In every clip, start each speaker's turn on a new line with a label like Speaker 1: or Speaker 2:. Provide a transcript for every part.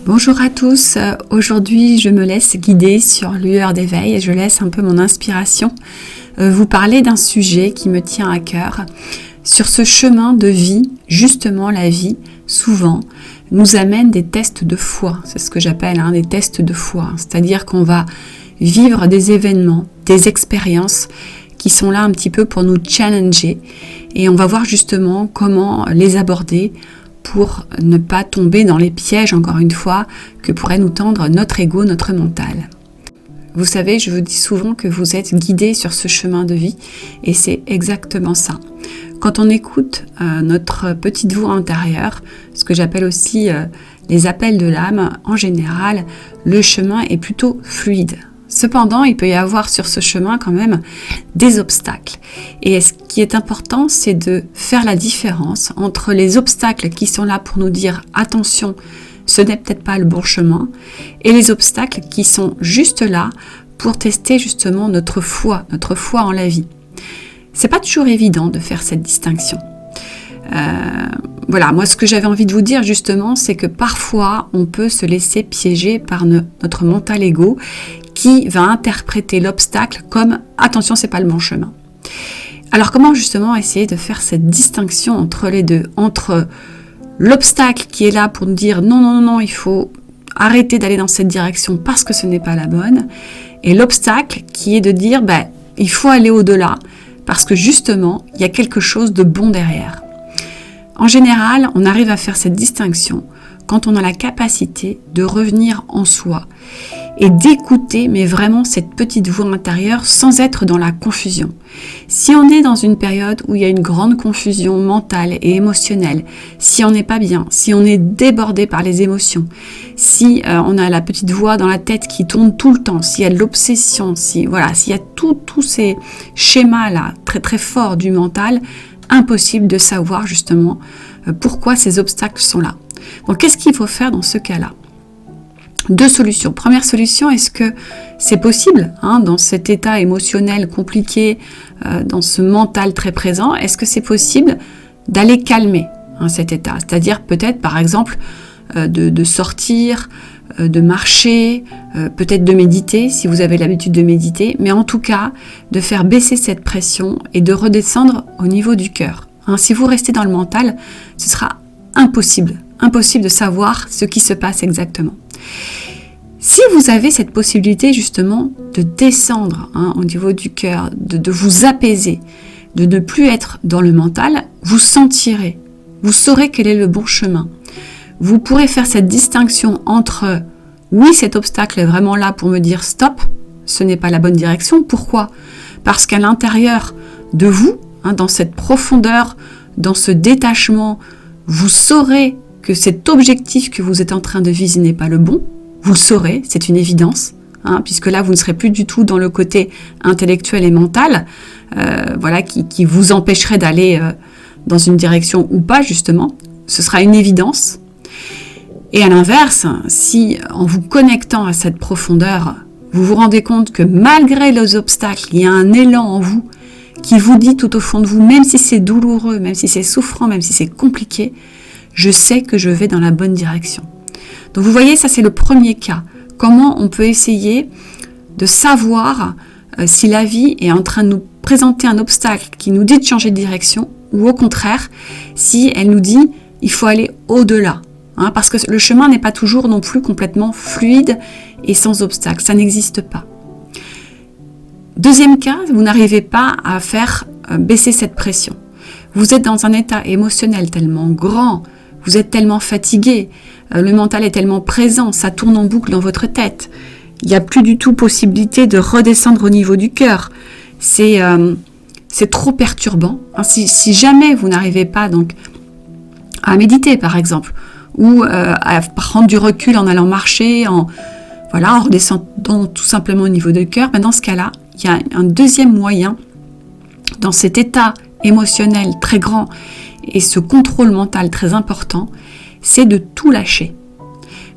Speaker 1: Bonjour à tous, aujourd'hui je me laisse guider sur Lueur d'éveil et je laisse un peu mon inspiration vous parler d'un sujet qui me tient à cœur. Sur ce chemin de vie, justement la vie, souvent, nous amène des tests de foi, c'est ce que j'appelle des tests de foi, c'est-à-dire qu'on va vivre des événements, des expériences qui sont là un petit peu pour nous challenger et on va voir justement comment les aborder pour ne pas tomber dans les pièges, encore une fois, que pourrait nous tendre notre ego, notre mental. Vous savez, je vous dis souvent que vous êtes guidés sur ce chemin de vie et c'est exactement ça. Quand on écoute notre petite voix intérieure, ce que j'appelle aussi les appels de l'âme, en général, le chemin est plutôt fluide. Cependant, il peut y avoir sur ce chemin quand même des obstacles. Et ce qui est important, c'est de faire la différence entre les obstacles qui sont là pour nous dire « attention, ce n'est peut-être pas le bon chemin » et les obstacles qui sont juste là pour tester justement notre foi en la vie. C'est pas toujours évident de faire cette distinction. Voilà, moi ce que j'avais envie de vous dire justement, c'est que parfois on peut se laisser piéger par notre mental ego qui va interpréter l'obstacle comme « attention, c'est pas le bon chemin ». Alors comment justement essayer de faire cette distinction entre les deux, entre l'obstacle qui est là pour nous dire « non, il faut arrêter d'aller dans cette direction parce que ce n'est pas la bonne » et l'obstacle qui est de dire « il faut aller au-delà parce que justement, il y a quelque chose de bon derrière ». En général, on arrive à faire cette distinction quand on a la capacité de revenir en soi et d'écouter, mais vraiment cette petite voix intérieure sans être dans la confusion. Si on est dans une période où il y a une grande confusion mentale et émotionnelle, si on n'est pas bien, si on est débordé par les émotions, si on a la petite voix dans la tête qui tourne tout le temps, s'il y a de l'obsession, s'il y a tous ces schémas-là très très forts du mental, impossible de savoir justement pourquoi ces obstacles sont là. Donc qu'est-ce qu'il faut faire dans ce cas-là ? Deux solutions. Première solution, est-ce que c'est possible dans cet état émotionnel compliqué, dans ce mental très présent, est-ce que c'est possible d'aller calmer cet état ? C'est-à-dire peut-être par exemple de sortir, de marcher, peut-être de méditer si vous avez l'habitude de méditer, mais en tout cas de faire baisser cette pression et de redescendre au niveau du cœur. Si vous restez dans le mental, ce sera impossible de savoir ce qui se passe exactement. Si vous avez cette possibilité justement de descendre au niveau du cœur, de vous apaiser, de ne plus être dans le mental, vous sentirez, vous saurez quel est le bon chemin. Vous pourrez faire cette distinction entre oui, cet obstacle est vraiment là pour me dire stop, ce n'est pas la bonne direction. Pourquoi ? Parce qu'à l'intérieur de vous, dans cette profondeur, dans ce détachement, vous saurez que cet objectif que vous êtes en train de viser n'est pas le bon. Vous le saurez, c'est une évidence, puisque là, vous ne serez plus du tout dans le côté intellectuel et mental, qui vous empêcherait d'aller dans une direction ou pas, justement. Ce sera une évidence. Et à l'inverse, si en vous connectant à cette profondeur, vous vous rendez compte que malgré les obstacles, il y a un élan en vous qui vous dit tout au fond de vous, même si c'est douloureux, même si c'est souffrant, même si c'est compliqué, je sais que je vais dans la bonne direction. Donc vous voyez, ça c'est le premier cas. Comment on peut essayer de savoir si la vie est en train de nous présenter un obstacle qui nous dit de changer de direction ou au contraire, si elle nous dit il faut aller au-delà. Parce que le chemin n'est pas toujours non plus complètement fluide et sans obstacle. Ça n'existe pas. Deuxième cas, vous n'arrivez pas à faire baisser cette pression. Vous êtes dans un état émotionnel tellement grand, vous êtes tellement fatigué, le mental est tellement présent, ça tourne en boucle dans votre tête. Il n'y a plus du tout possibilité de redescendre au niveau du cœur. C'est trop perturbant. Si jamais vous n'arrivez pas donc à méditer par exemple, ou à prendre du recul en allant marcher, en redescendant tout simplement au niveau du cœur, dans ce cas-là, il y a un deuxième moyen dans cet état émotionnel très grand et ce contrôle mental très important, c'est de tout lâcher.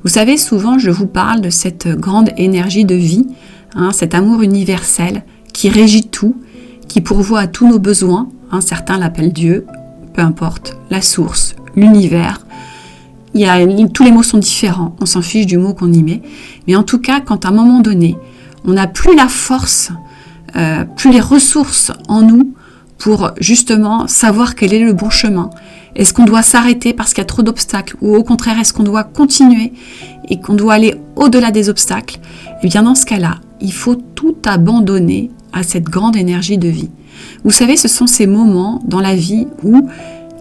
Speaker 1: Vous savez, souvent je vous parle de cette grande énergie de vie, cet amour universel qui régit tout, qui pourvoit à tous nos besoins, certains l'appellent Dieu, peu importe, la source, l'univers, tous les mots sont différents, on s'en fiche du mot qu'on y met. Mais en tout cas, quand à un moment donné, on n'a plus la force, plus les ressources en nous pour justement savoir quel est le bon chemin. Est-ce qu'on doit s'arrêter parce qu'il y a trop d'obstacles ou au contraire, est-ce qu'on doit continuer et qu'on doit aller au-delà des obstacles? Eh bien, dans ce cas-là, il faut tout abandonner à cette grande énergie de vie. Vous savez, ce sont ces moments dans la vie où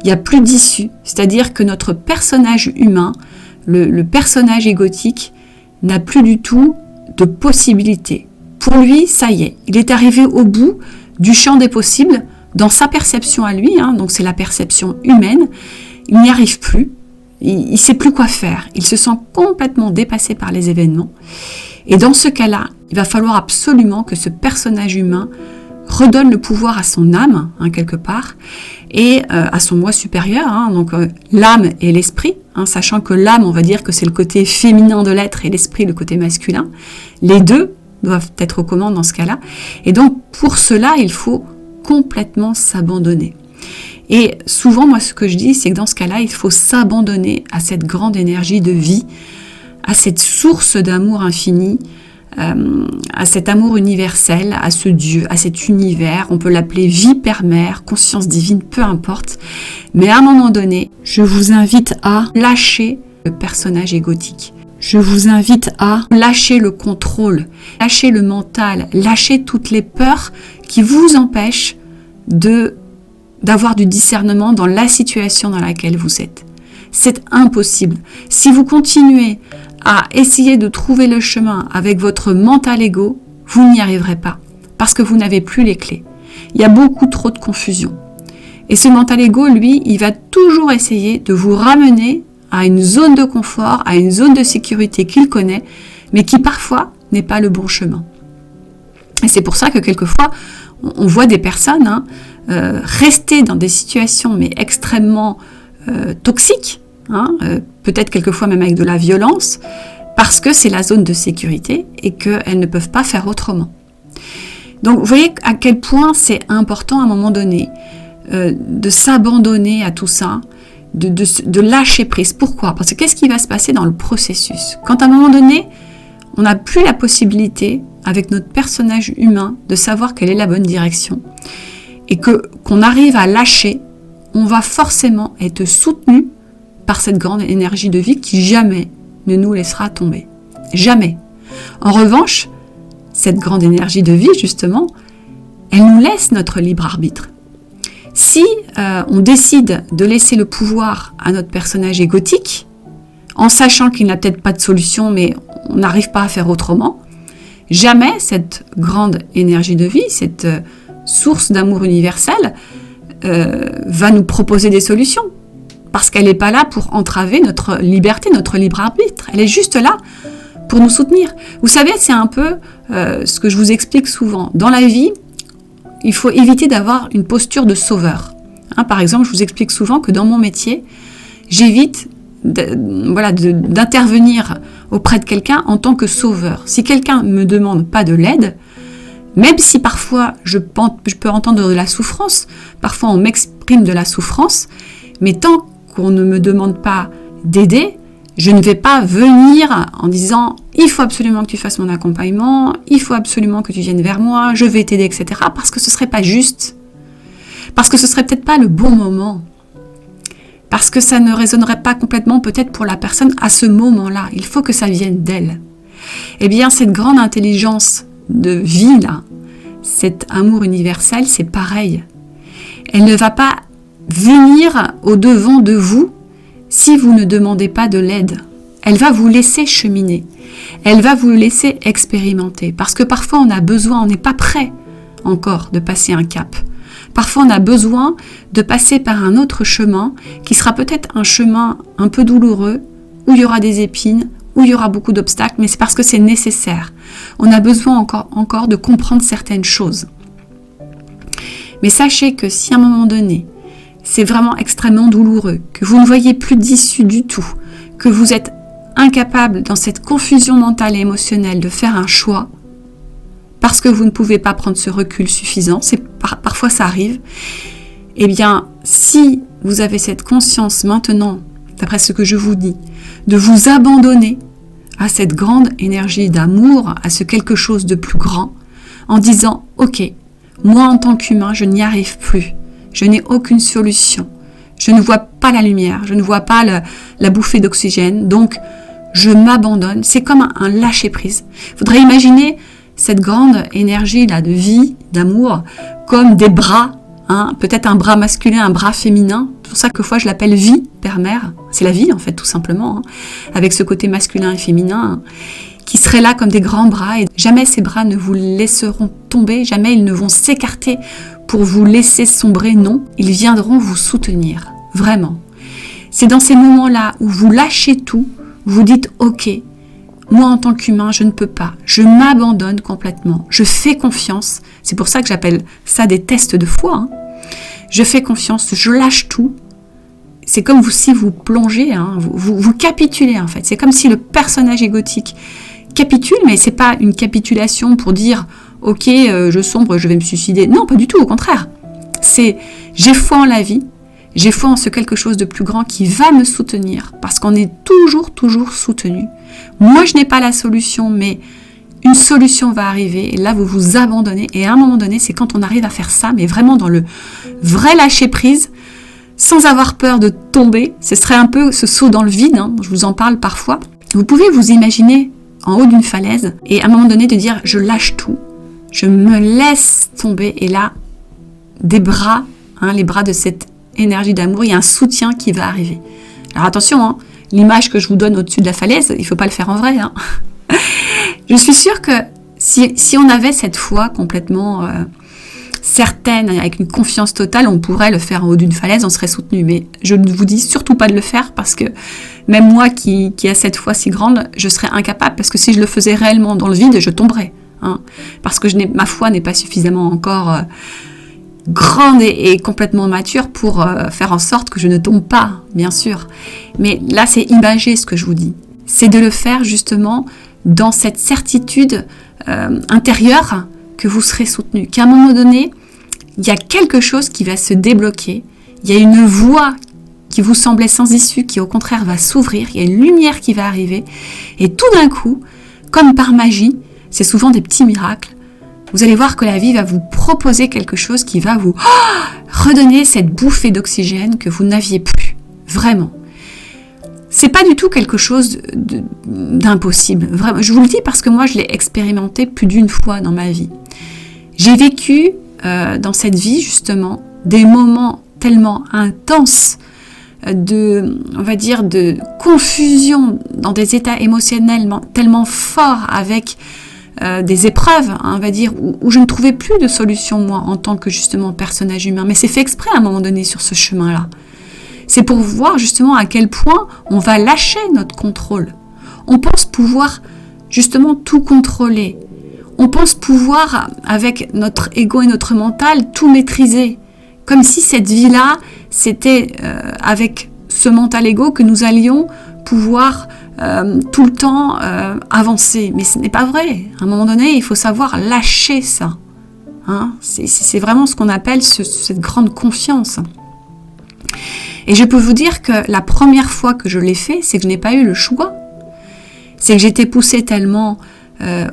Speaker 1: il n'y a plus d'issue, c'est-à-dire que notre personnage humain, le personnage égotique, n'a plus du tout de possibilité. Pour lui, ça y est, il est arrivé au bout du champ des possibles, dans sa perception à lui, donc c'est la perception humaine, il n'y arrive plus, il ne sait plus quoi faire, il se sent complètement dépassé par les événements. Et dans ce cas-là, il va falloir absolument que ce personnage humain redonne le pouvoir à son âme, quelque part, et à son moi supérieur, donc l'âme et l'esprit, sachant que l'âme, on va dire que c'est le côté féminin de l'être et l'esprit le côté masculin. Les deux doivent être aux commandes dans ce cas-là. Et donc, pour cela, il faut complètement s'abandonner. Et souvent, moi, ce que je dis, c'est que dans ce cas-là, il faut s'abandonner à cette grande énergie de vie, à cette source d'amour infini, à cet amour universel, à ce Dieu, à cet univers. On peut l'appeler vie père-mère, conscience divine, peu importe. Mais à un moment donné, je vous invite à lâcher le personnage égotique. Je vous invite à lâcher le contrôle, lâcher le mental, lâcher toutes les peurs qui vous empêchent d'avoir du discernement dans la situation dans laquelle vous êtes. C'est impossible. Si vous continuez à essayer de trouver le chemin avec votre mental égo, vous n'y arriverez pas parce que vous n'avez plus les clés. Il y a beaucoup trop de confusion. Et ce mental égo, lui, il va toujours essayer de vous ramener à une zone de confort, à une zone de sécurité qu'il connaît, mais qui parfois n'est pas le bon chemin. Et c'est pour ça que quelquefois, on voit des personnes rester dans des situations mais extrêmement toxiques, peut-être quelquefois même avec de la violence, parce que c'est la zone de sécurité et qu'elles ne peuvent pas faire autrement. Donc vous voyez à quel point c'est important à un moment donné de s'abandonner à tout ça, de lâcher prise. Pourquoi? Parce que qu'est-ce qui va se passer dans le processus? Quand à un moment donné, on n'a plus la possibilité, avec notre personnage humain, de savoir quelle est la bonne direction, et qu'on arrive à lâcher, on va forcément être soutenu par cette grande énergie de vie qui jamais ne nous laissera tomber. Jamais. En revanche, cette grande énergie de vie, justement, elle nous laisse notre libre arbitre. Si on décide de laisser le pouvoir à notre personnage égotique, en sachant qu'il n'a peut-être pas de solution, mais on n'arrive pas à faire autrement, jamais cette grande énergie de vie, cette source d'amour universel, va nous proposer des solutions. Parce qu'elle n'est pas là pour entraver notre liberté, notre libre arbitre. Elle est juste là pour nous soutenir. Vous savez, c'est un peu ce que je vous explique souvent. Dans la vie, il faut éviter d'avoir une posture de sauveur. Par exemple, je vous explique souvent que dans mon métier, j'évite d'intervenir auprès de quelqu'un en tant que sauveur. Si quelqu'un ne me demande pas de l'aide, même si parfois je peux entendre de la souffrance, parfois on m'exprime de la souffrance, mais tant qu'on ne me demande pas d'aider, je ne vais pas venir en disant « il faut absolument que tu fasses mon accompagnement, il faut absolument que tu viennes vers moi, je vais t'aider, etc. » parce que ce ne serait pas juste, parce que ce ne serait peut-être pas le bon moment, parce que ça ne résonnerait pas complètement peut-être pour la personne à ce moment-là. Il faut que ça vienne d'elle. Eh bien, cette grande intelligence de vie-là, cet amour universel, c'est pareil. Elle ne va pas venir au-devant de vous si vous ne demandez pas de l'aide. Elle va vous laisser cheminer. Elle va vous laisser expérimenter. Parce que parfois, on a besoin, on n'est pas prêt encore de passer un cap. Parfois, on a besoin de passer par un autre chemin qui sera peut-être un chemin un peu douloureux, où il y aura des épines, où il y aura beaucoup d'obstacles, mais c'est parce que c'est nécessaire. On a besoin encore de comprendre certaines choses. Mais sachez que si à un moment donné, c'est vraiment extrêmement douloureux, que vous ne voyez plus d'issue du tout, que vous êtes incapable dans cette confusion mentale et émotionnelle de faire un choix, parce que vous ne pouvez pas prendre ce recul suffisant, parfois ça arrive, eh bien, si vous avez cette conscience maintenant d'après ce que je vous dis, de vous abandonner à cette grande énergie d'amour, à ce quelque chose de plus grand, en disant « Ok, moi en tant qu'humain, je n'y arrive plus, je n'ai aucune solution, je ne vois pas la lumière, je ne vois pas la bouffée d'oxygène, donc je m'abandonne. » C'est comme un lâcher-prise. Il faudrait imaginer cette grande énergie là de vie, d'amour, comme des bras, hein, peut-être un bras masculin, un bras féminin. C'est pour ça que quelquefois je l'appelle vie, père-mère. C'est la vie en fait, tout simplement, hein, avec ce côté masculin et féminin, hein, qui seraient là comme des grands bras. Et jamais ces bras ne vous laisseront tomber, jamais ils ne vont s'écarter pour vous laisser sombrer, non. Ils viendront vous soutenir, vraiment. C'est dans ces moments-là où vous lâchez tout, vous dites « Ok, moi en tant qu'humain, je ne peux pas. Je m'abandonne complètement. Je fais confiance. » C'est pour ça que j'appelle ça des tests de foi. Hein. Je fais confiance, je lâche tout. C'est comme si vous plongez, hein, vous capitulez en fait. C'est comme si le personnage égotique capitule, mais c'est pas une capitulation pour dire « Ok, je sombre, je vais me suicider. » Non, pas du tout, au contraire. C'est « J'ai foi en la vie. J'ai foi en ce quelque chose de plus grand qui va me soutenir, parce qu'on est toujours soutenu. Moi, je n'ai pas la solution, mais une solution va arriver, et là, vous vous abandonnez, et à un moment donné, c'est quand on arrive à faire ça, mais vraiment dans le vrai lâcher-prise, sans avoir peur de tomber. Ce serait un peu ce saut dans le vide, hein, je vous en parle parfois. Vous pouvez vous imaginer en haut d'une falaise, et à un moment donné, de dire, je lâche tout, je me laisse tomber, et là, des bras, hein, les bras de cette énergie d'amour, il y a un soutien qui va arriver. Alors attention, hein, l'image que je vous donne au-dessus de la falaise, il ne faut pas le faire en vrai. Hein. Je suis sûre que si on avait cette foi complètement certaine, avec une confiance totale, on pourrait le faire en haut d'une falaise, on serait soutenu. Mais je ne vous dis surtout pas de le faire, parce que même moi qui a cette foi si grande, je serais incapable, parce que si je le faisais réellement dans le vide, je tomberais. Hein, parce que ma foi n'est pas suffisamment encore grande et complètement mature pour faire en sorte que je ne tombe pas, bien sûr. Mais là, c'est imagé ce que je vous dis. C'est de le faire justement dans cette certitude intérieure que vous serez soutenu. Qu'à un moment donné, il y a quelque chose qui va se débloquer. Il y a une voie qui vous semblait sans issue, qui au contraire va s'ouvrir. Il y a une lumière qui va arriver. Et tout d'un coup, comme par magie, c'est souvent des petits miracles, vous allez voir que la vie va vous proposer quelque chose qui va vous redonner cette bouffée d'oxygène que vous n'aviez plus. Vraiment. C'est pas du tout quelque chose d'impossible. Vraiment. Je vous le dis parce que moi, je l'ai expérimenté plus d'une fois dans ma vie. J'ai vécu dans cette vie, justement, des moments tellement intenses on va dire, de confusion dans des états émotionnels tellement forts avec des épreuves, hein, on va dire, où je ne trouvais plus de solution, moi, en tant que, justement, personnage humain. Mais c'est fait exprès, à un moment donné, sur ce chemin-là. C'est pour voir, justement, à quel point on va lâcher notre contrôle. On pense pouvoir, justement, tout contrôler. On pense pouvoir, avec notre ego et notre mental, tout maîtriser. Comme si cette vie-là, c'était avec ce mental ego que nous allions pouvoir tout le temps avancer. Mais ce n'est pas vrai. À un moment donné, il faut savoir lâcher ça. Hein, c'est vraiment ce qu'on appelle cette grande confiance. Et je peux vous dire que la première fois que je l'ai fait, c'est que je n'ai pas eu le choix. C'est que j'étais poussée tellement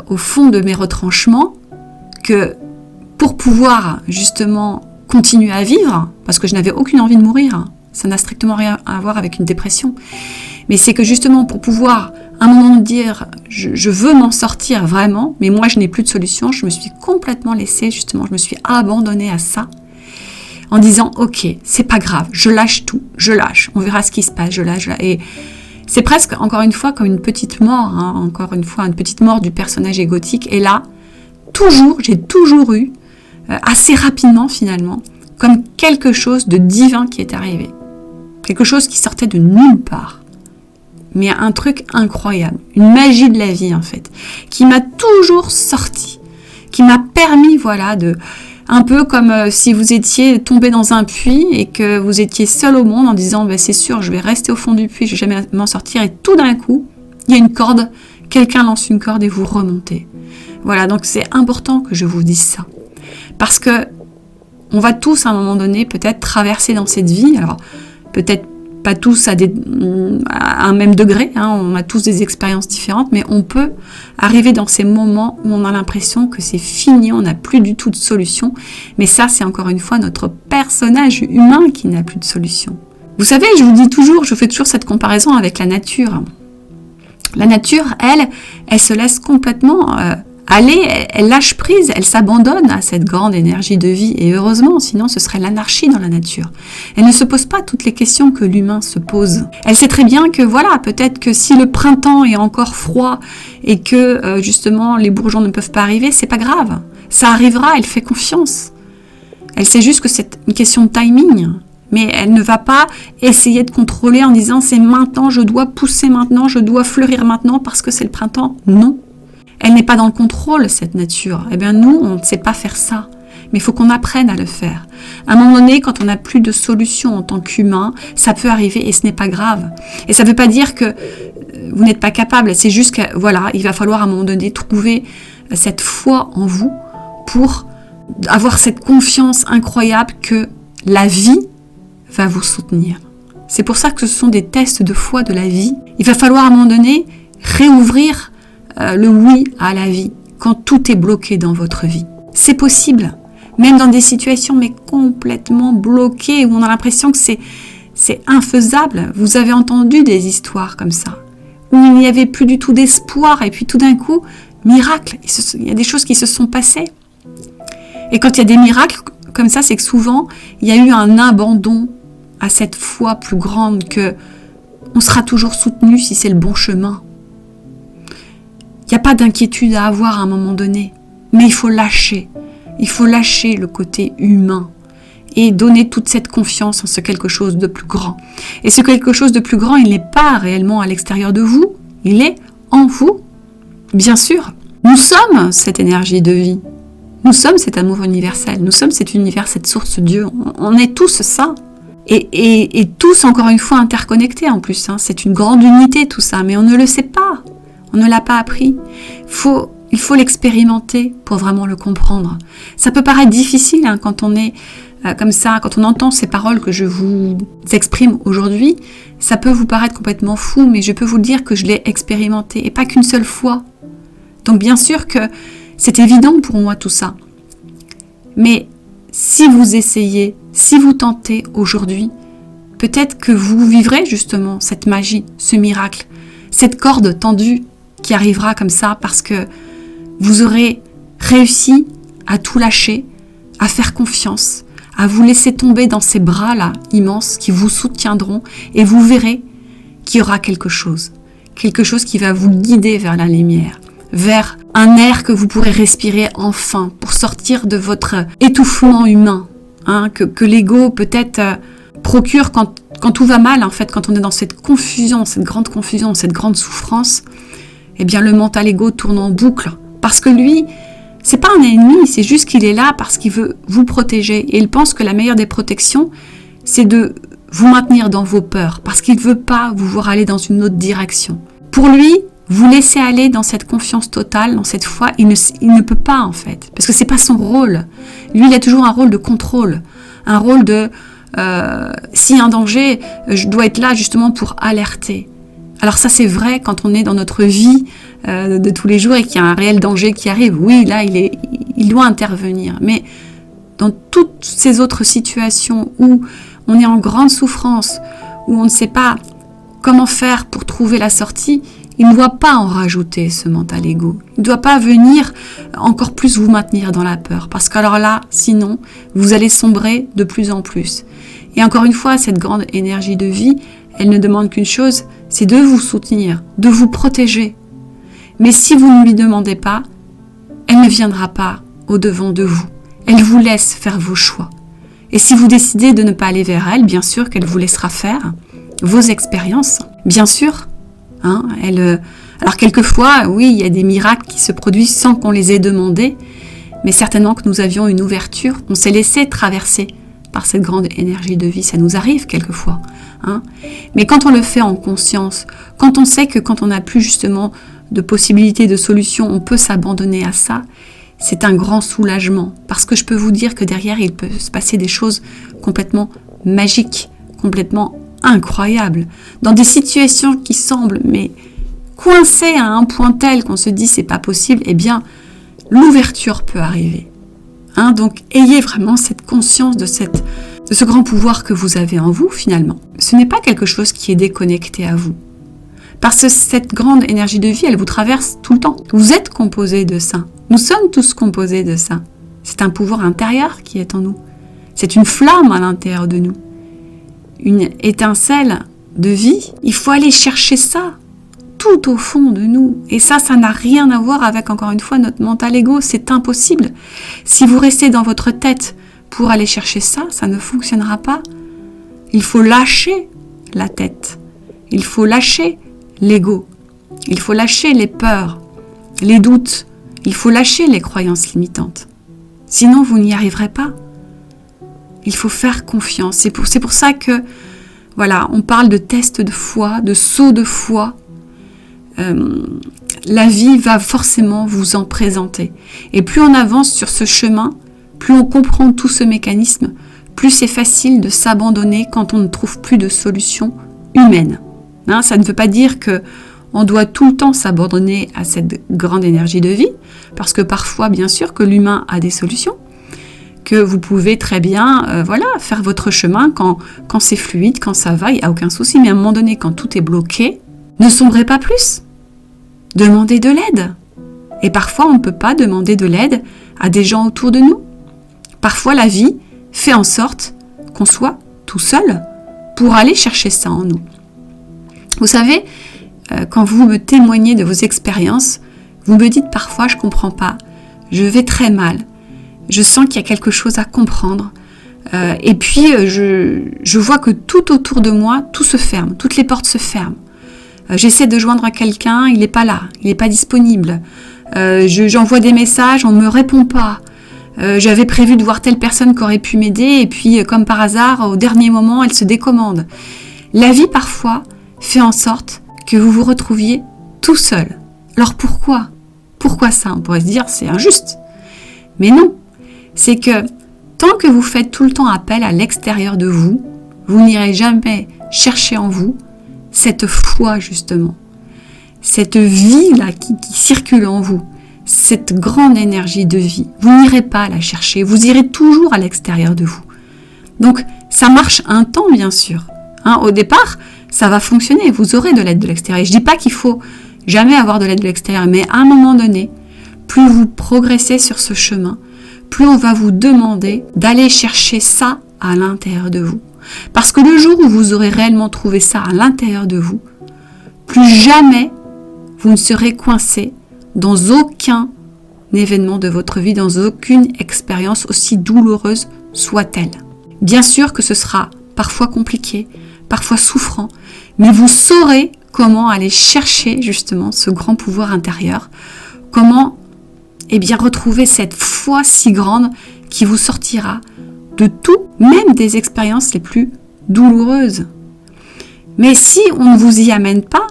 Speaker 1: au fond de mes retranchements que pour pouvoir justement continuer à vivre, parce que je n'avais aucune envie de mourir, ça n'a strictement rien à voir avec une dépression, mais c'est que justement pour pouvoir à un moment dire je veux m'en sortir vraiment, mais moi je n'ai plus de solution, je me suis complètement laissée, justement, je me suis abandonnée à ça, en disant ok, c'est pas grave, je lâche tout, je lâche, on verra ce qui se passe, je lâche. Et c'est presque, encore une fois, comme une petite mort, hein, encore une fois, une petite mort du personnage égotique, et là, j'ai toujours eu, assez rapidement finalement, comme quelque chose de divin qui est arrivé. Quelque chose qui sortait de nulle part. Mais un truc incroyable, une magie de la vie en fait, qui m'a toujours sorti, qui m'a permis, voilà, un peu comme si vous étiez tombé dans un puits et que vous étiez seul au monde en disant c'est sûr, je vais rester au fond du puits, je vais jamais m'en sortir, et tout d'un coup, il y a une corde, quelqu'un lance une corde et vous remontez. Voilà, donc c'est important que je vous dise ça. Parce que on va tous à un moment donné peut-être traverser dans cette vie, alors peut-être pas tous à un même degré, hein, on a tous des expériences différentes, mais on peut arriver dans ces moments où on a l'impression que c'est fini, on n'a plus du tout de solution. Mais ça, c'est encore une fois notre personnage humain qui n'a plus de solution. Vous savez, je fais toujours cette comparaison avec la nature. La nature, elle se laisse complètement aller, elle lâche prise, elle s'abandonne à cette grande énergie de vie. Et heureusement, sinon ce serait l'anarchie dans la nature. Elle ne se pose pas toutes les questions que l'humain se pose. Elle sait très bien que voilà, peut-être que si le printemps est encore froid et que justement les bourgeons ne peuvent pas arriver, c'est pas grave. Ça arrivera, elle fait confiance. Elle sait juste que c'est une question de timing. Mais elle ne va pas essayer de contrôler en disant c'est maintenant, je dois pousser maintenant, je dois fleurir maintenant parce que c'est le printemps. Non. Elle n'est pas dans le contrôle, cette nature. Eh bien, nous, on ne sait pas faire ça. Mais il faut qu'on apprenne à le faire. À un moment donné, quand on n'a plus de solution en tant qu'humain, ça peut arriver et ce n'est pas grave. Et ça ne veut pas dire que vous n'êtes pas capable. C'est juste que, voilà, il va falloir à un moment donné trouver cette foi en vous pour avoir cette confiance incroyable que la vie va vous soutenir. C'est pour ça que ce sont des tests de foi de la vie. Il va falloir à un moment donné réouvrir le oui à la vie quand tout est bloqué dans votre vie. C'est possible, même dans des situations mais complètement bloquées où on a l'impression que c'est infaisable. Vous avez entendu des histoires comme ça, où il n'y avait plus du tout d'espoir et puis tout d'un coup, miracle, il y a des choses qui se sont passées. Et quand il y a des miracles comme ça, c'est que souvent, il y a eu un abandon à cette foi plus grande que on sera toujours soutenu si c'est le bon chemin. Il n'y a pas d'inquiétude à avoir à un moment donné, mais il faut lâcher. Il faut lâcher le côté humain et donner toute cette confiance en ce quelque chose de plus grand. Et ce quelque chose de plus grand, il n'est pas réellement à l'extérieur de vous, il est en vous. Bien sûr, nous sommes cette énergie de vie. Nous sommes cet amour universel. Nous sommes cet univers, cette source Dieu. On est tous ça. Et tous, encore une fois, interconnectés en plus. Hein. C'est une grande unité tout ça, mais on ne le sait pas. On ne l'a pas appris. Il faut l'expérimenter pour vraiment le comprendre. Ça peut paraître difficile hein, quand on est comme ça, quand on entend ces paroles que je vous exprime aujourd'hui. Ça peut vous paraître complètement fou, mais je peux vous dire que je l'ai expérimenté et pas qu'une seule fois. Donc bien sûr que c'est évident pour moi tout ça. Mais si vous essayez, si vous tentez aujourd'hui, peut-être que vous vivrez justement cette magie, ce miracle, cette corde tendue qui arrivera comme ça parce que vous aurez réussi à tout lâcher, à faire confiance, à vous laisser tomber dans ces bras-là immenses qui vous soutiendront et vous verrez qu'il y aura quelque chose qui va vous guider vers la lumière, vers un air que vous pourrez respirer enfin pour sortir de votre étouffement humain, hein, que l'ego peut-être procure quand tout va mal, en fait, quand on est dans cette confusion, cette grande souffrance, eh bien le mental ego tourne en boucle. Parce que lui, c'est pas un ennemi, c'est juste qu'il est là parce qu'il veut vous protéger. Et il pense que la meilleure des protections, c'est de vous maintenir dans vos peurs, parce qu'il ne veut pas vous voir aller dans une autre direction. Pour lui, vous laisser aller dans cette confiance totale, dans cette foi, il ne peut pas en fait, parce que c'est pas son rôle. Lui, il a toujours un rôle de contrôle, un rôle de s'il y a un danger, je dois être là justement pour alerter. Alors ça c'est vrai quand on est dans notre vie de tous les jours et qu'il y a un réel danger qui arrive. Oui, là il doit intervenir. Mais dans toutes ces autres situations où on est en grande souffrance, où on ne sait pas comment faire pour trouver la sortie, il ne doit pas en rajouter ce mental ego. Il ne doit pas venir encore plus vous maintenir dans la peur. Parce qu'alors là, sinon, vous allez sombrer de plus en plus. Et encore une fois, cette grande énergie de vie, elle ne demande qu'une chose, c'est de vous soutenir, de vous protéger. Mais si vous ne lui demandez pas, elle ne viendra pas au-devant de vous. Elle vous laisse faire vos choix. Et si vous décidez de ne pas aller vers elle, bien sûr qu'elle vous laissera faire vos expériences. Bien sûr, hein, alors quelquefois, oui, il y a des miracles qui se produisent sans qu'on les ait demandés, mais certainement que nous avions une ouverture, on s'est laissé traverser par cette grande énergie de vie, ça nous arrive quelquefois. Hein. Mais quand on le fait en conscience, quand on sait que quand on n'a plus justement de possibilités, de solutions, on peut s'abandonner à ça, c'est un grand soulagement. Parce que je peux vous dire que derrière, il peut se passer des choses complètement magiques, complètement incroyables, dans des situations qui semblent mais coincées à un point tel qu'on se dit c'est pas possible, eh bien l'ouverture peut arriver. Donc ayez vraiment cette conscience de ce grand pouvoir que vous avez en vous finalement. Ce n'est pas quelque chose qui est déconnecté à vous. Parce que cette grande énergie de vie, elle vous traverse tout le temps. Vous êtes composé de ça. Nous sommes tous composés de ça. C'est un pouvoir intérieur qui est en nous. C'est une flamme à l'intérieur de nous. Une étincelle de vie. Il faut aller chercher ça tout au fond de nous. Et ça n'a rien à voir avec, encore une fois, notre mental ego. C'est impossible. Si vous restez dans votre tête pour aller chercher ça, ça ne fonctionnera pas. Il faut lâcher la tête. Il faut lâcher l'ego. Il faut lâcher les peurs, les doutes. Il faut lâcher les croyances limitantes. Sinon, vous n'y arriverez pas. Il faut faire confiance. C'est pour ça que, voilà, on parle de test de foi, de saut de foi. La vie va forcément vous en présenter. Et plus on avance sur ce chemin, plus on comprend tout ce mécanisme, plus c'est facile de s'abandonner quand on ne trouve plus de solution humaine. Ça ne veut pas dire qu'on doit tout le temps s'abandonner à cette grande énergie de vie, parce que parfois, bien sûr, que l'humain a des solutions, que vous pouvez très bien faire votre chemin quand c'est fluide, quand ça va, il n'y a aucun souci. Mais à un moment donné, quand tout est bloqué, ne sombrez pas plus. Demandez de l'aide. Et parfois, on ne peut pas demander de l'aide à des gens autour de nous. Parfois, la vie fait en sorte qu'on soit tout seul pour aller chercher ça en nous. Vous savez, quand vous me témoignez de vos expériences, vous me dites parfois, je ne comprends pas, je vais très mal, je sens qu'il y a quelque chose à comprendre, et puis je vois que tout autour de moi, tout se ferme, toutes les portes se ferment. J'essaie de joindre quelqu'un, il n'est pas là, il n'est pas disponible. J'envoie des messages, on ne me répond pas. J'avais prévu de voir telle personne qui aurait pu m'aider, et puis comme par hasard, au dernier moment, elle se décommande. La vie, parfois, fait en sorte que vous vous retrouviez tout seul. Alors pourquoi ? Pourquoi ça ? On pourrait se dire c'est injuste. Mais non, c'est que tant que vous faites tout le temps appel à l'extérieur de vous, vous n'irez jamais chercher en vous cette foi justement, cette vie-là qui circule en vous, cette grande énergie de vie. Vous n'irez pas la chercher, vous irez toujours à l'extérieur de vous. Donc ça marche un temps bien sûr. Au départ, ça va fonctionner, vous aurez de l'aide de l'extérieur. Je ne dis pas qu'il faut jamais avoir de l'aide de l'extérieur, mais à un moment donné, plus vous progressez sur ce chemin, plus on va vous demander d'aller chercher ça à l'intérieur de vous. Parce que le jour où vous aurez réellement trouvé ça à l'intérieur de vous, plus jamais vous ne serez coincé dans aucun événement de votre vie, dans aucune expérience aussi douloureuse soit-elle. Bien sûr que ce sera parfois compliqué, parfois souffrant, mais vous saurez comment aller chercher justement ce grand pouvoir intérieur, comment retrouver cette foi si grande qui vous sortira de tout, même des expériences les plus douloureuses. Mais si on ne vous y amène pas,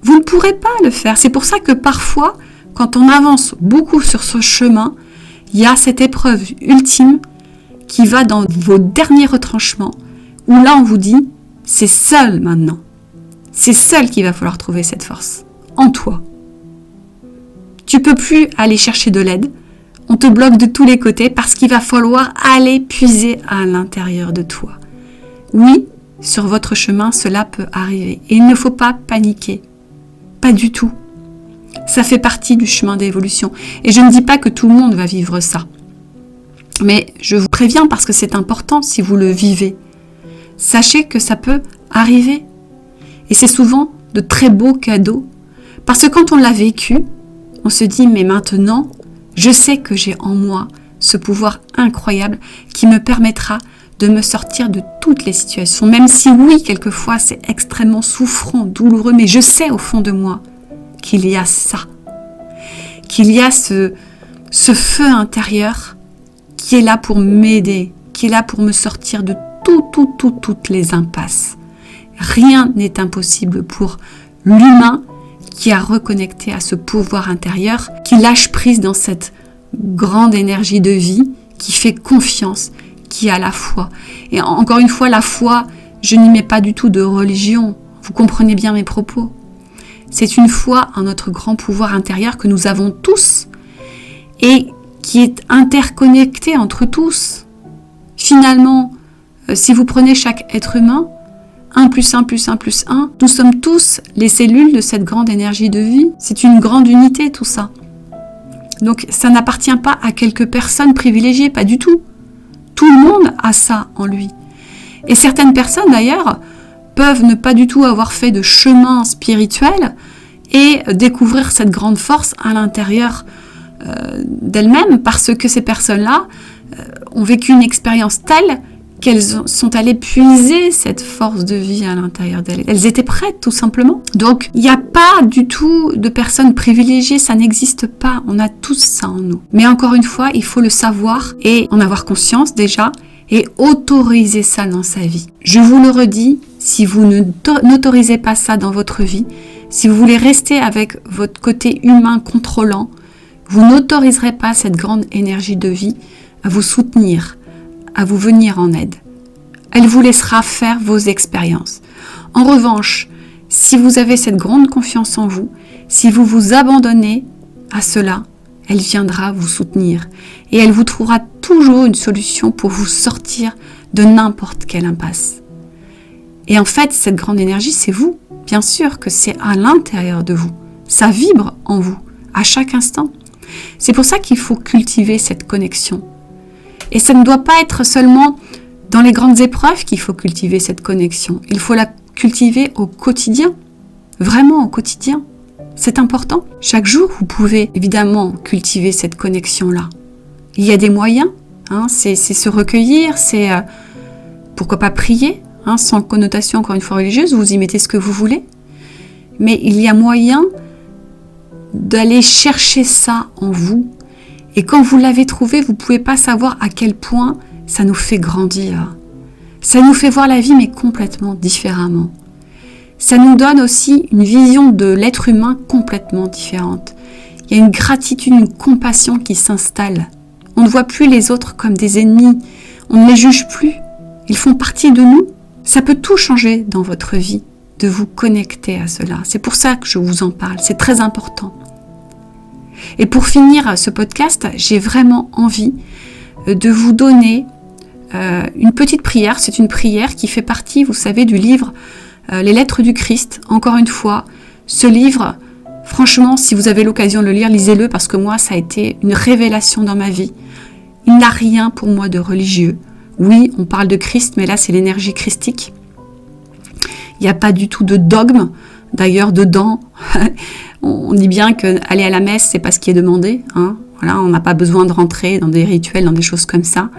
Speaker 1: vous ne pourrez pas le faire. C'est pour ça que parfois, quand on avance beaucoup sur ce chemin, il y a cette épreuve ultime qui va dans vos derniers retranchements, où là on vous dit, c'est seul maintenant. C'est seul qu'il va falloir trouver cette force, en toi. Tu ne peux plus aller chercher de l'aide. On te bloque de tous les côtés parce qu'il va falloir aller puiser à l'intérieur de toi. Oui, sur votre chemin, cela peut arriver. Et il ne faut pas paniquer. Pas du tout. Ça fait partie du chemin d'évolution. Et je ne dis pas que tout le monde va vivre ça. Mais je vous préviens parce que c'est important si vous le vivez. Sachez que ça peut arriver. Et c'est souvent de très beaux cadeaux. Parce que quand on l'a vécu, on se dit, mais maintenant, je sais que j'ai en moi ce pouvoir incroyable qui me permettra de me sortir de toutes les situations. Même si oui, quelquefois, c'est extrêmement souffrant, douloureux, mais je sais au fond de moi qu'il y a ça. Qu'il y a ce feu intérieur qui est là pour m'aider, qui est là pour me sortir de toutes les impasses. Rien n'est impossible pour l'humain qui a reconnecté à ce pouvoir intérieur, qui lâche prise dans cette grande énergie de vie, qui fait confiance, qui a la foi. Et encore une fois, la foi Je n'y mets pas du tout de religion. Vous comprenez bien mes propos. C'est une foi en notre grand pouvoir intérieur que nous avons tous et qui est interconnecté entre tous. Finalement, si vous prenez chaque être humain, 1 plus 1 plus 1 plus 1, nous sommes tous les cellules de cette grande énergie de vie. C'est une grande unité tout ça. Donc ça n'appartient pas à quelques personnes privilégiées, pas du tout. Tout le monde a ça en lui. Et certaines personnes d'ailleurs peuvent ne pas du tout avoir fait de chemin spirituel et découvrir cette grande force à l'intérieur d'elles-mêmes parce que ces personnes-là ont vécu une expérience telle qu'elles sont allées puiser cette force de vie à l'intérieur d'elles. Elles étaient prêtes, tout simplement. Donc, il n'y a pas du tout de personnes privilégiées, ça n'existe pas. On a tous ça en nous. Mais encore une fois, il faut le savoir et en avoir conscience déjà et autoriser ça dans sa vie. Je vous le redis, si vous n'autorisez pas ça dans votre vie, si vous voulez rester avec votre côté humain contrôlant, vous n'autoriserez pas cette grande énergie de vie à vous soutenir, à vous venir en aide. Elle vous laissera faire vos expériences. En revanche, si vous avez cette grande confiance en vous, si vous vous abandonnez à cela, elle viendra vous soutenir et elle vous trouvera toujours une solution pour vous sortir de n'importe quelle impasse. Et en fait, cette grande énergie, c'est vous. Bien sûr que c'est à l'intérieur de vous. Ça vibre en vous, à chaque instant. C'est pour ça qu'il faut cultiver cette connexion. Et ça ne doit pas être seulement dans les grandes épreuves qu'il faut cultiver cette connexion. Il faut la cultiver au quotidien, vraiment au quotidien. C'est important. Chaque jour, vous pouvez évidemment cultiver cette connexion-là. Il y a des moyens, c'est se recueillir, c'est pourquoi pas prier, sans connotation encore une fois religieuse, vous y mettez ce que vous voulez. Mais il y a moyen d'aller chercher ça en vous. Et quand vous l'avez trouvé, vous ne pouvez pas savoir à quel point ça nous fait grandir. Ça nous fait voir la vie, mais complètement différemment. Ça nous donne aussi une vision de l'être humain complètement différente. Il y a une gratitude, une compassion qui s'installe. On ne voit plus les autres comme des ennemis. On ne les juge plus. Ils font partie de nous. Ça peut tout changer dans votre vie, de vous connecter à cela. C'est pour ça que je vous en parle. C'est très important. Et pour finir ce podcast, j'ai vraiment envie de vous donner une petite prière. C'est une prière qui fait partie, vous savez, du livre Les Lettres du Christ. Encore une fois, ce livre, franchement, si vous avez l'occasion de le lire, lisez-le parce que moi, ça a été une révélation dans ma vie. Il n'a rien pour moi de religieux. Oui, on parle de Christ, mais là, c'est l'énergie christique. Il n'y a pas du tout de dogme. D'ailleurs, dedans, on dit bien qu'aller à la messe, c'est pas ce qui est demandé. Voilà, on n'a pas besoin de rentrer dans des rituels, dans des choses comme ça.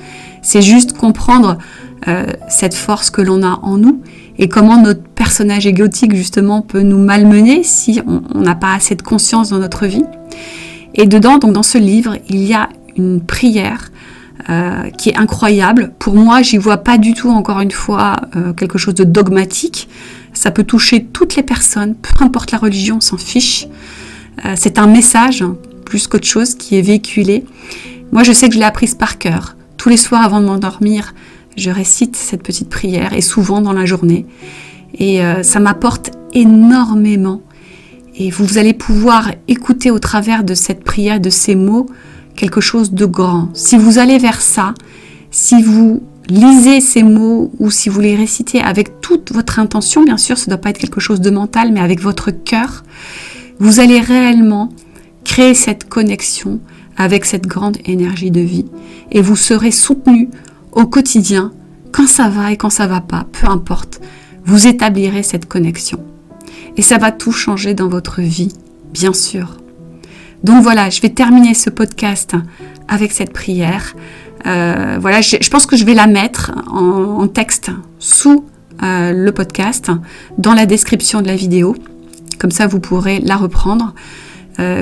Speaker 1: C'est juste comprendre cette force que l'on a en nous et comment notre personnage égotique, justement, peut nous malmener si on n'a pas assez de conscience dans notre vie. Et dedans, donc dans ce livre, il y a une prière qui est incroyable. Pour moi, j'y vois pas du tout, encore une fois, quelque chose de dogmatique. Ça peut toucher toutes les personnes, peu importe la religion, on s'en fiche. C'est un message, plus qu'autre chose, qui est véhiculé. Moi, je sais que je l'ai apprise par cœur. Tous les soirs, avant de m'endormir, je récite cette petite prière, et souvent dans la journée. Et ça m'apporte énormément. Et vous allez pouvoir écouter au travers de cette prière, de ces mots, quelque chose de grand. Si vous allez vers ça, si vous lisez ces mots ou si vous les récitez avec toute votre intention, bien sûr, ça ne doit pas être quelque chose de mental, mais avec votre cœur, vous allez réellement créer cette connexion avec cette grande énergie de vie. Et vous serez soutenu au quotidien, quand ça va et quand ça ne va pas, peu importe. Vous établirez cette connexion. Et ça va tout changer dans votre vie, bien sûr. Donc voilà, je vais terminer ce podcast avec cette prière. Voilà, je pense que je vais la mettre en texte sous le podcast, dans la description de la vidéo. Comme ça, vous pourrez la reprendre.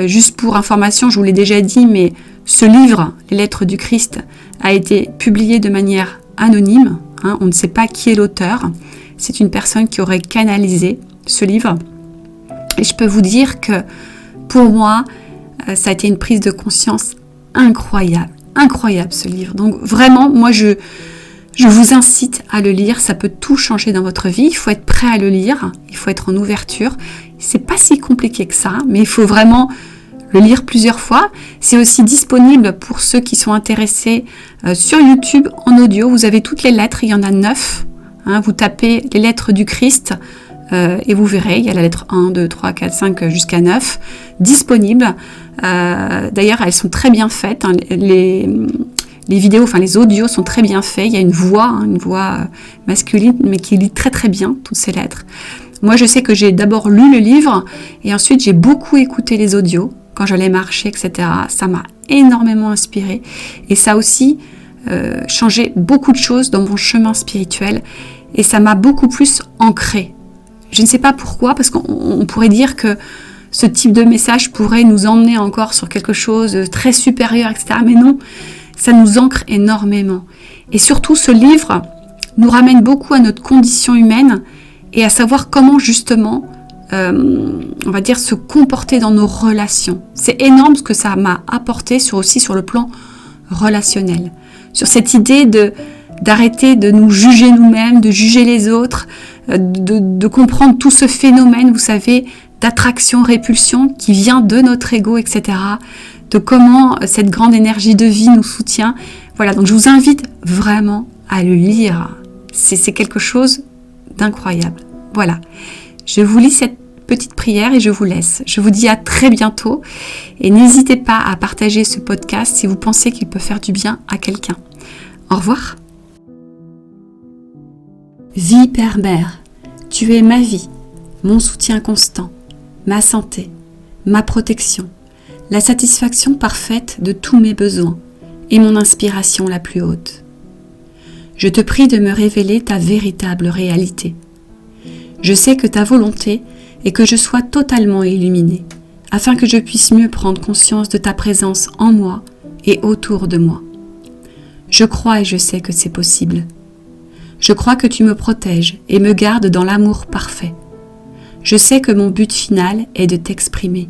Speaker 1: Juste pour information, je vous l'ai déjà dit, mais ce livre, Les Lettres du Christ, a été publié de manière anonyme. On ne sait pas qui est l'auteur. C'est une personne qui aurait canalisé ce livre. Et je peux vous dire que pour moi, ça a été une prise de conscience incroyable. Incroyable ce livre. Donc vraiment, moi je Je vous incite à le lire, ça peut tout changer dans votre vie. Il faut être prêt à le lire, il faut être en ouverture. C'est pas si compliqué que ça, mais il faut vraiment le lire plusieurs fois. C'est aussi disponible pour ceux qui sont intéressés sur YouTube en audio. Vous avez toutes les lettres, il y en a 9. Vous tapez les lettres du Christ et vous verrez, il y a la lettre 1, 2, 3, 4, 5 jusqu'à 9 disponibles. D'ailleurs, elles sont très bien faites. Les vidéos, enfin les audios sont très bien faits. Il y a une voix masculine, mais qui lit très très bien toutes ces lettres. Moi, je sais que j'ai d'abord lu le livre et ensuite j'ai beaucoup écouté les audios quand j'allais marcher, etc. Ça m'a énormément inspirée et ça a aussi changé beaucoup de choses dans mon chemin spirituel et ça m'a beaucoup plus ancrée. Je ne sais pas pourquoi, parce qu'on pourrait dire que ce type de message pourrait nous emmener encore sur quelque chose de très supérieur, etc. Mais non, ça nous ancre énormément. Et surtout, ce livre nous ramène beaucoup à notre condition humaine et à savoir comment justement, on va dire, se comporter dans nos relations. C'est énorme ce que ça m'a apporté aussi sur le plan relationnel. Sur cette idée d'arrêter de nous juger nous-mêmes, de juger les autres, de comprendre tout ce phénomène, vous savez, d'attraction-répulsion qui vient de notre ego, etc., de comment cette grande énergie de vie nous soutient. Voilà, donc je vous invite vraiment à le lire. C'est quelque chose d'incroyable. Voilà, je vous lis cette petite prière et je vous laisse. Je vous dis à très bientôt et n'hésitez pas à partager ce podcast si vous pensez qu'il peut faire du bien à quelqu'un. Au revoir. Vie Père-Mère, tu es ma vie, mon soutien constant, ma santé, ma protection, la satisfaction parfaite de tous mes besoins et mon inspiration la plus haute. Je te prie de me révéler ta véritable réalité. Je sais que ta volonté est que je sois totalement illuminée, afin que je puisse mieux prendre conscience de ta présence en moi et autour de moi. Je crois et je sais que c'est possible. Je crois que tu me protèges et me gardes dans l'amour parfait. Je sais que mon but final est de t'exprimer.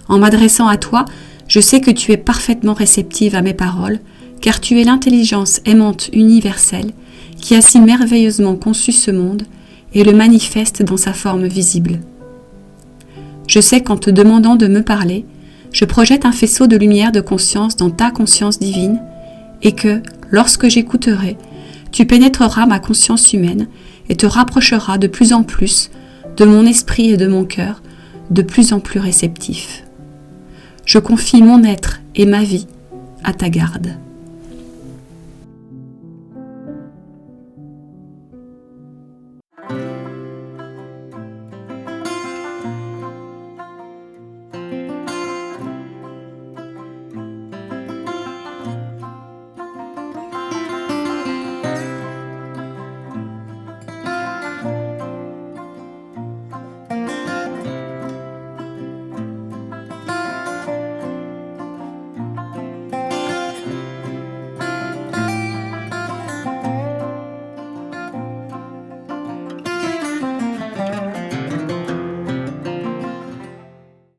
Speaker 1: En m'adressant à toi, je sais que tu es parfaitement réceptive à mes paroles, car tu es l'intelligence aimante universelle qui a si merveilleusement conçu ce monde et le manifeste dans sa forme visible. Je sais qu'en te demandant de me parler, je projette un faisceau de lumière de conscience dans ta conscience divine et que, lorsque j'écouterai, tu pénétreras ma conscience humaine et te rapprocheras de plus en plus de mon esprit et de mon cœur, de plus en plus réceptifs. Je confie mon être et ma vie à ta garde.